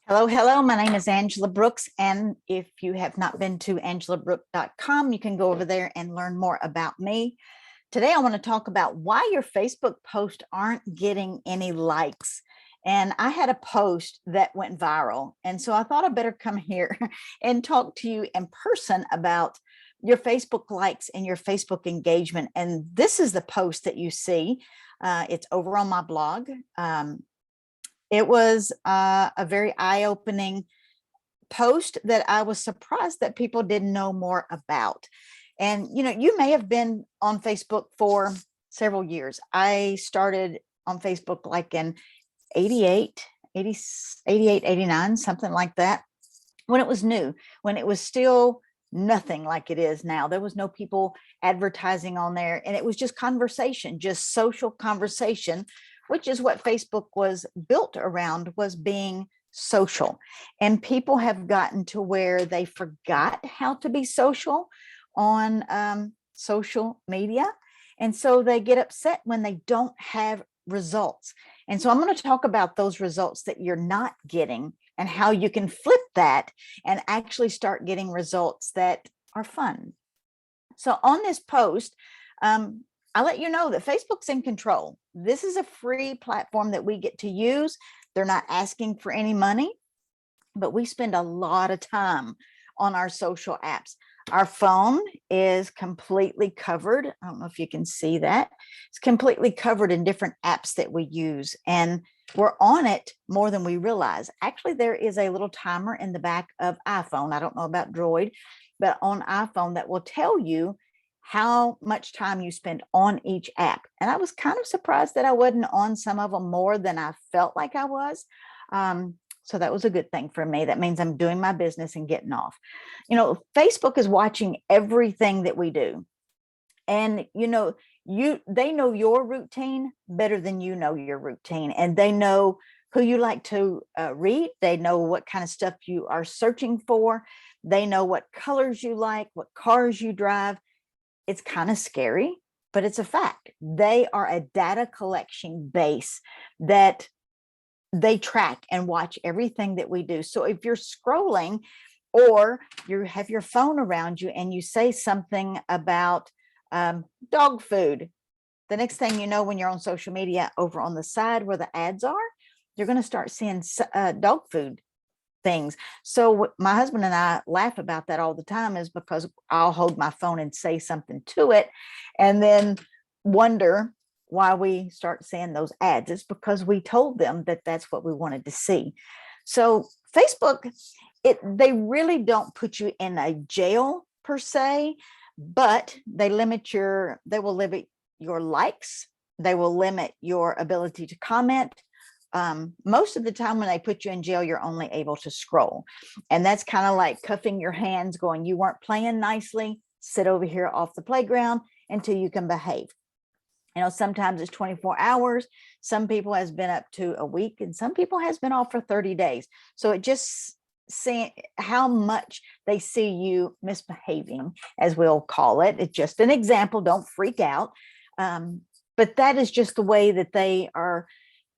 Hello, hello. My name is Angela Brooks. And if you have not been to angelabrook.com, you can go over there and learn more about me. Today, I want to talk about why your Facebook posts aren't getting any likes. And I had a post that went viral. And so I thought I'd better come here and talk to you in person about your Facebook likes and your Facebook engagement. And this is the post that you see. It's over on my blog. It was a very eye-opening post that I was surprised that people didn't know more about. And, you may have been on Facebook for several years. I started on Facebook like in 88, 89, something like that, when it was new, when it was still nothing like it is now. There was no people advertising on there, and it was just conversation, just social conversation, which is what Facebook was built around, was being social. And people have gotten to where they forgot how to be social on social media. And so they get upset when they don't have results. And so I'm going to talk about those results that you're not getting and how you can flip that and actually start getting results that are fun. So on this post, I let you know that Facebook's in control. This is a free platform that we get to use. They're not asking for any money, but we spend a lot of time on our social apps. Our phone is completely covered. I don't know if you can see that. It's completely covered in different apps that we use, and we're on it more than we realize. Actually, there is a little timer in the back of iPhone. I don't know about Droid, but on iPhone that will tell you how much time you spend on each app. And I was kind of surprised that I wasn't on some of them more than I felt like I was. So that was a good thing for me. That means I'm doing my business and getting off. Facebook is watching everything that we do. And, they know your routine better than you know your routine. And they know who you like to read. They know what kind of stuff you are searching for. They know what colors you like, what cars you drive. It's kind of scary, but it's a fact. They are a data collection base that they track and watch everything that we do. So if you're scrolling or you have your phone around you and you say something about dog food, the next thing you know, when you're on social media, over on the side where the ads are, you're going to start seeing dog food things. So my husband and I laugh about that all the time, is because I'll hold my phone and say something to it and then wonder why we start seeing those ads. It's because we told them that that's what we wanted to see. So Facebook, they really don't put you in a jail per se, but they will limit your likes. They will limit your ability to comment. Most of the time when they put you in jail, you're only able to scroll. And that's kind of like cuffing your hands, going, you weren't playing nicely, sit over here off the playground until you can behave. Sometimes it's 24 hours. Some people has been up to a week, and some people has been off for 30 days. So it just seeing how much they see you misbehaving, as we'll call it. It's just an example. Don't freak out. But that is just the way that they are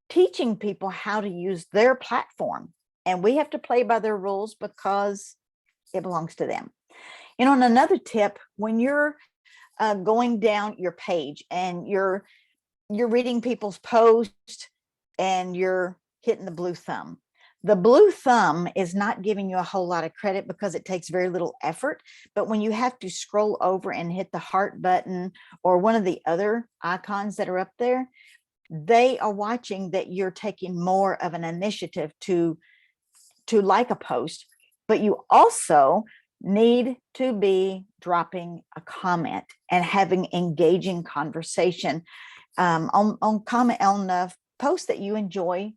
teaching people how to use their platform, and we have to play by their rules because it belongs to them. And another tip, when you're going down your page and you're reading people's posts and you're hitting the blue thumb. The blue thumb is not giving you a whole lot of credit because it takes very little effort. But when you have to scroll over and hit the heart button or one of the other icons that are up there, they are watching that you're taking more of an initiative to like a post, but you also need to be dropping a comment and having engaging conversation on posts that you enjoy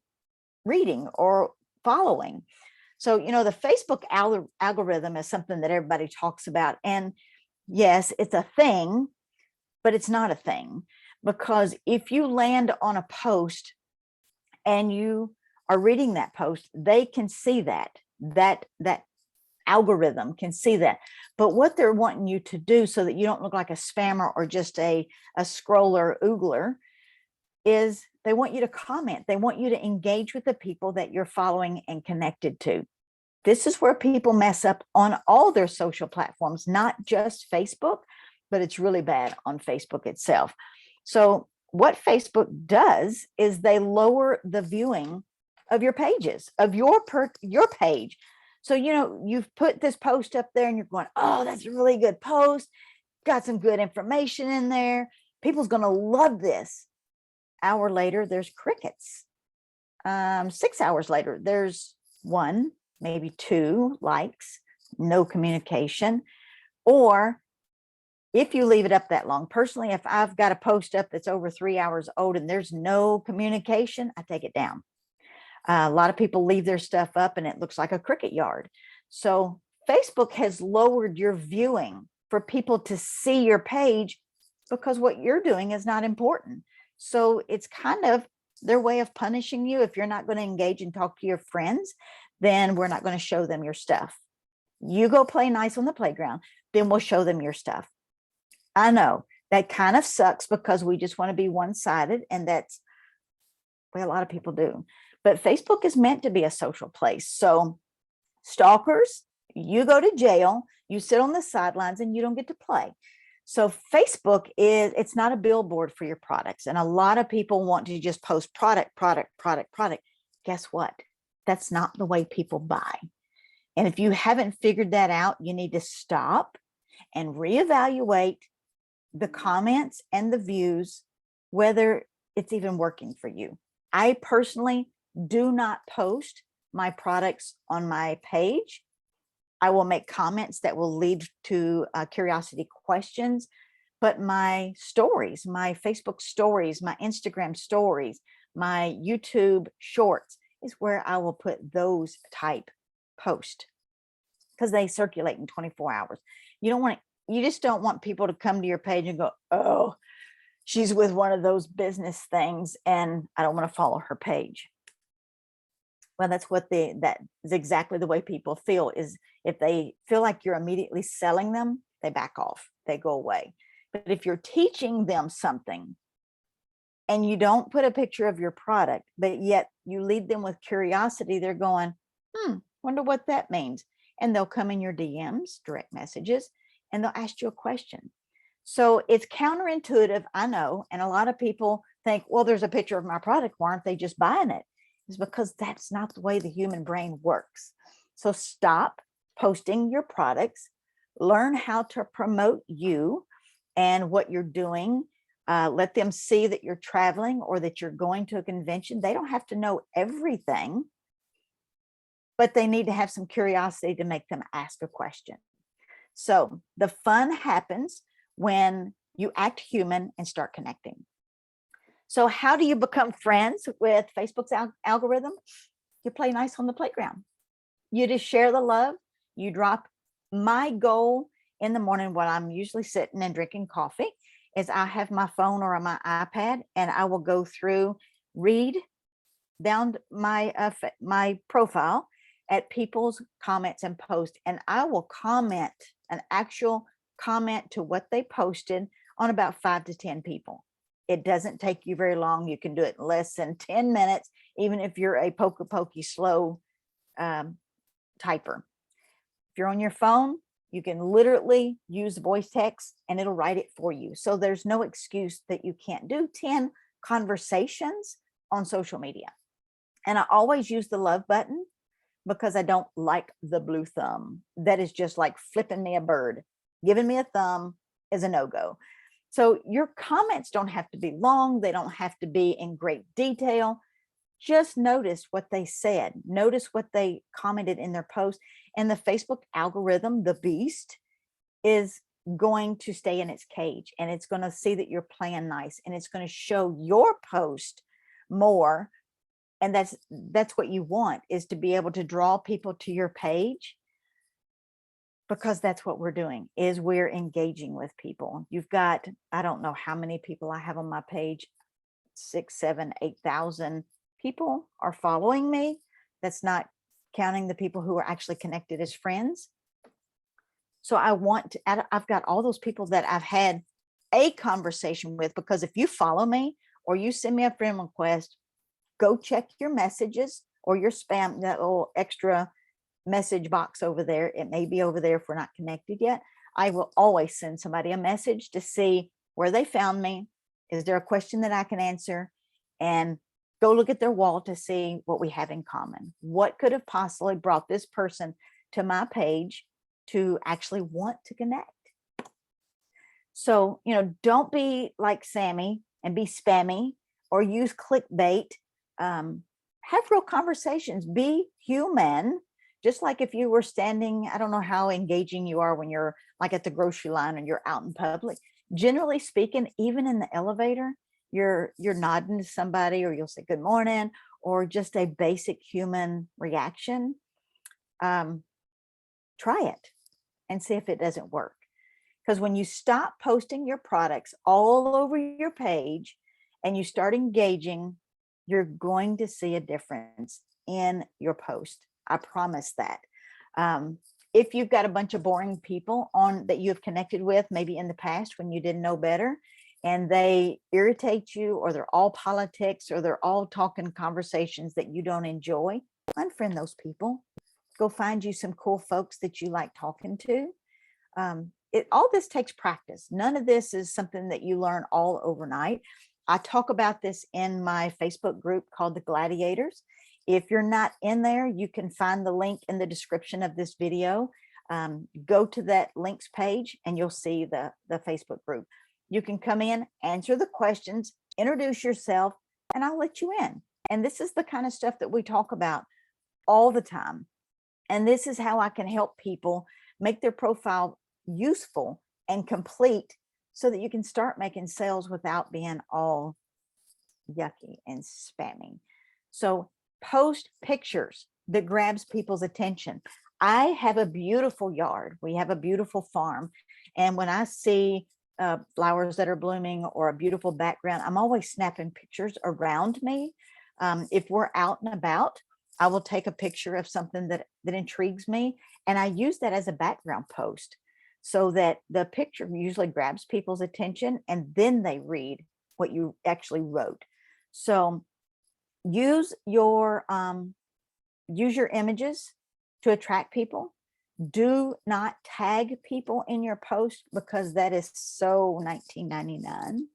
reading or following. So, the Facebook algorithm is something that everybody talks about. And yes, it's a thing, but it's not a thing. Because if you land on a post and you are reading that post, they can see that algorithm can see that. But what they're wanting you to do so that you don't look like a spammer or just a scroller oogler is They want you to comment. They want you to engage with the people that you're following and connected to. This is where people mess up on all their social platforms, not just Facebook, but it's really bad on Facebook itself. So what Facebook does is they lower the viewing of your pages, of your page. So, you've put this post up there and you're going, oh, that's a really good post. Got some good information in there. People's going to love this. Hour later, there's crickets. 6 hours later, there's 1, maybe 2 likes, no communication. Or if you leave it up that long, personally, if I've got a post up that's over 3 hours old and there's no communication, I take it down. A lot of people leave their stuff up and it looks like a cricket yard. So Facebook has lowered your viewing for people to see your page because what you're doing is not important. So it's kind of their way of punishing you. If you're not going to engage and talk to your friends, then we're not going to show them your stuff. You go play nice on the playground, then we'll show them your stuff. I know that kind of sucks because we just want to be one-sided, and that's what a lot of people do. But Facebook is meant to be a social place. So stalkers, you go to jail, you sit on the sidelines, and you don't get to play. So Facebook it's not a billboard for your products. And a lot of people want to just post product. Guess what? That's not the way people buy. And if you haven't figured that out, you need to stop and reevaluate the comments and the views, whether it's even working for you. I personally do not post my products on my page. I will make comments that will lead to curiosity questions, but my stories, my Facebook stories, my Instagram stories, my YouTube shorts is where I will put those type posts because they circulate in 24 hours. You just don't want people to come to your page and go, oh, she's with one of those business things and I don't want to follow her page. Well, that is exactly the way people feel. Is if they feel like you're immediately selling them, they back off, they go away. But if you're teaching them something and you don't put a picture of your product, but yet you lead them with curiosity, they're going, wonder what that means. And they'll come in your DMs, direct messages, and they'll ask you a question. So it's counterintuitive, I know. And a lot of people think, well, there's a picture of my product. Why aren't they just buying it? Is because that's not the way the human brain works. So stop posting your products, learn how to promote you and what you're doing. Let them see that you're traveling or that you're going to a convention. They don't have to know everything, but they need to have some curiosity to make them ask a question. So the fun happens when you act human and start connecting. So how do you become friends with Facebook's algorithm? You play nice on the playground. You just share the love. You drop. My goal in the morning when I'm usually sitting and drinking coffee is I have my phone or my iPad and I will go through, read down my profile at people's comments and posts, and I will comment an actual comment to what they posted on about 5 to 10 people. It doesn't take you very long. You can do it in less than 10 minutes, even if you're a pokey slow typer. If you're on your phone, you can literally use voice text and it'll write it for you. So there's no excuse that you can't do 10 conversations on social media. And I always use the love button because I don't like the blue thumb. That is just like flipping me a bird. Giving me a thumb is a no-go. So your comments don't have to be long. They don't have to be in great detail. Just notice what they said. Notice what they commented in their post. And the Facebook algorithm, the beast, is going to stay in its cage. And it's going to see that you're playing nice. And it's going to show your post more. And that's what you want, is to be able to draw people to your page. Because that's what we're doing, is we're engaging with people. You've got, I don't know how many people I have on my page, 6, 7, 8,000 people are following me. That's not counting the people who are actually connected as friends. So I've got all those people that I've had a conversation with, because if you follow me or you send me a friend request, go check your messages or your spam, that little extra message box over there. It may be over there if we're not connected yet. I will always send somebody a message to see where they found me. Is there a question that I can answer? And go look at their wall to see what we have in common. What could have possibly brought this person to my page to actually want to connect? So, don't be like Sammy and be spammy or use clickbait. Have real conversations, be human. Just like if you were standing, I don't know how engaging you are when you're like at the grocery line and you're out in public. Generally speaking, even in the elevator, you're nodding to somebody, or you'll say good morning, or just a basic human reaction. Try it and see if it doesn't work. Because when you stop posting your products all over your page and you start engaging, you're going to see a difference in your post. I promise that. If you've got a bunch of boring people on that you have connected with, maybe in the past when you didn't know better, and they irritate you, or they're all politics, or they're all talking conversations that you don't enjoy, unfriend those people. Go find you some cool folks that you like talking to. All this takes practice. None of this is something that you learn all overnight. I talk about this in my Facebook group called the Gladiators. If you're not in there, you can find the link in the description of this video. Go to that links page and you'll see the Facebook group. You can come in, answer the questions, introduce yourself, and I'll let you in. And this is the kind of stuff that we talk about all the time. And this is how I can help people make their profile useful and complete so that you can start making sales without being all yucky and spammy. So post pictures that grabs people's attention. I have a beautiful yard. We have a beautiful farm. And when I see flowers that are blooming or a beautiful background, I'm always snapping pictures around me. If we're out and about, I will take a picture of something that intrigues me, and I use that as a background post so that the picture usually grabs people's attention and then they read what you actually wrote. So use your images to attract people. Do not tag people in your post because that is so 1999.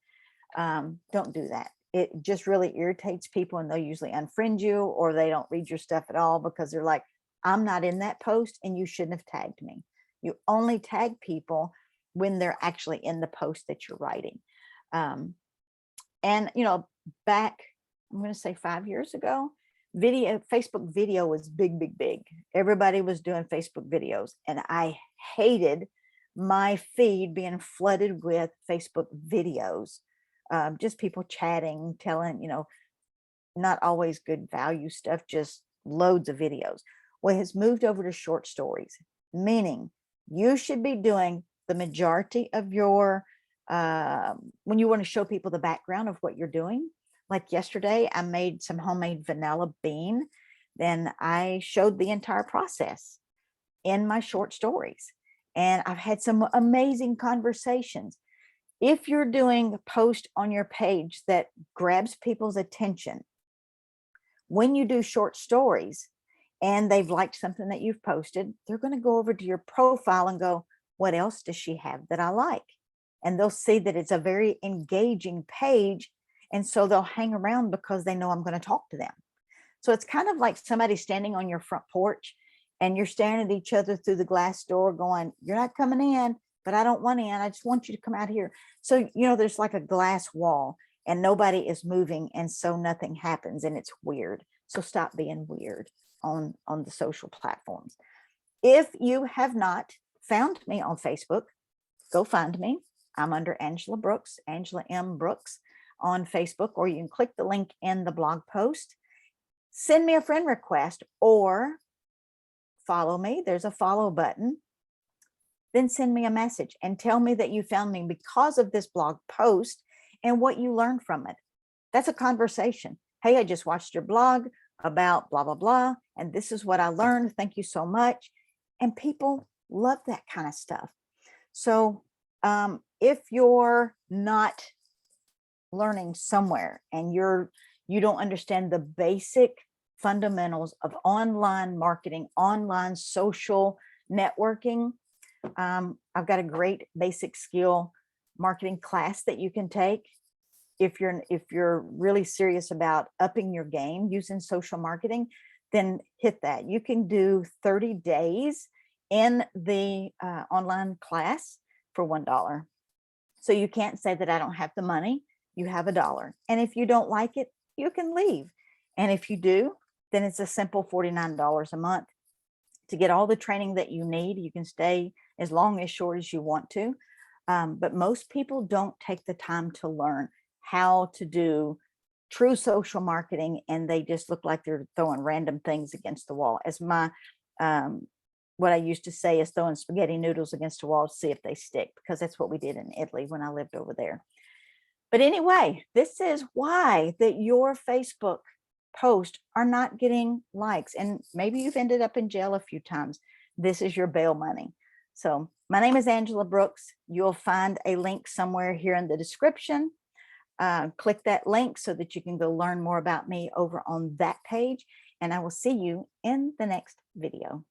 Don't do that. It just really irritates people, and they'll usually unfriend you, or they don't read your stuff at all because they're like, I'm not in that post and you shouldn't have tagged me. You only tag people when they're actually in the post that you're writing. And back, I'm going to say 5 years ago, Facebook video was big. Everybody was doing Facebook videos, and I hated my feed being flooded with Facebook videos. Just people chatting, telling, not always good value stuff, just loads of videos. Well, it has moved over to short stories, meaning you should be doing the majority of your, when you want to show people the background of what you're doing. Like yesterday, I made some homemade vanilla bean. Then I showed the entire process in my short stories. And I've had some amazing conversations. If you're doing a post on your page that grabs people's attention, when you do short stories and they've liked something that you've posted, they're going to go over to your profile and go, what else does she have that I like? And they'll see that it's a very engaging page. And so they'll hang around because they know I'm going to talk to them. So it's kind of like somebody standing on your front porch and you're staring at each other through the glass door going, you're not coming in, but I don't want in. I just want you to come out here. So, there's like a glass wall and nobody is moving. And so nothing happens and it's weird. So stop being weird on the social platforms. If you have not found me on Facebook, go find me. I'm under Angela Brooks, Angela M. Brooks on Facebook, or you can click the link in the blog post. Send me a friend request or follow me. There's a follow button. Then send me a message and tell me that you found me because of this blog post and what you learned from it. That's a conversation. Hey, I just watched your blog about blah, blah, blah, and this is what I learned. Thank you so much. And people love that kind of stuff. So if you're not learning somewhere and you don't understand the basic fundamentals of online marketing, online social networking, I've got a great basic skill marketing class that you can take if you're really serious about upping your game using social marketing. Then hit that. You can do 30 days in the online class for $1. So you can't say that I don't have the money. You have $1, and if you don't like it, you can leave. And if you do, then it's a simple $49 a month to get all the training that you need. You can stay as long as short as you want to, but most people don't take the time to learn how to do true social marketing, and they just look like they're throwing random things against the wall. As my what I used to say is throwing spaghetti noodles against a wall to see if they stick, because that's what we did in Italy when I lived over there. But anyway, this is why that your Facebook posts are not getting likes, and maybe you've ended up in jail a few times. This is your bail money. So my name is Angela Brooks. You'll find a link somewhere here in the description. Click that link so that you can go learn more about me over on that page, and I will see you in the next video.